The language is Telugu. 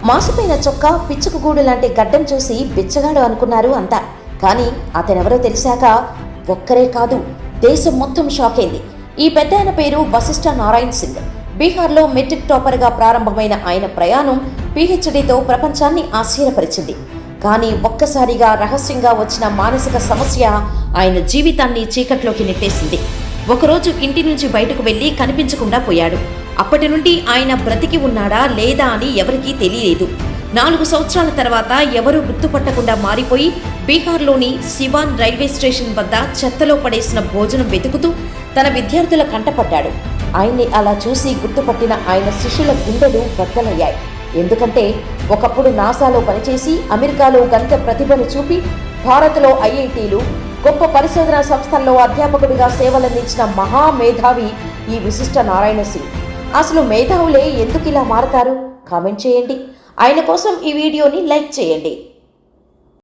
మాసిపోయిన చొక్కా, పిచ్చుకగూడు లాంటి గడ్డం చూసి బిచ్చగాడు అనుకున్నారు అంతా. కానీ అతనెవరో తెలిసాక ఒక్కరే కాదు, దేశం మొత్తం షాక్ అయింది. ఈ పెద్దాయన పేరు వశిష్ఠ నారాయణ్ సింగ్. బీహార్లో మెట్రిక్ టాపర్గా ప్రారంభమైన ఆయన ప్రయాణం పీహెచ్డీతో ప్రపంచాన్ని ఆశ్చర్యపరిచింది. కానీ ఒక్కసారిగా రహస్యంగా వచ్చిన మానసిక సమస్య ఆయన జీవితాన్ని చీకట్లోకి నెట్టేసింది. ఒకరోజు ఇంటి నుంచి బయటకు వెళ్లి కనిపించకుండా పోయాడు. అప్పటి నుండి ఆయన బ్రతికి ఉన్నాడా లేదా అని ఎవరికీ తెలియలేదు. 4 సంవత్సరాల తర్వాత ఎవరూ గుర్తుపట్టకుండా మారిపోయి బీహార్లోని సివాన్ రైల్వే స్టేషన్ వద్ద చెత్తలో పడేసిన భోజనం వెతుకుతూ తన విద్యార్థుల కంటపడ్డాడు. ఆయన్ని అలా చూసి గుర్తుపట్టిన ఆయన శిష్యుల గుండెలు బద్దలయ్యాయి. ఎందుకంటే ఒకప్పుడు నాసాలో పనిచేసి అమెరికాలో గణిత ప్రతిభను చూపి భారత్లో ఐఐటీలు, గొప్ప పరిశోధనా సంస్థల్లో అధ్యాపకుడిగా సేవలందించిన మహామేధావి ఈ విశిష్ట నారాయణ సింగ్. అసలు మేధావులే ఎందుకు ఇలా మారతారు? కామెంట్ చేయండి. ఆయన కోసం ఈ వీడియోని లైక్ చేయండి.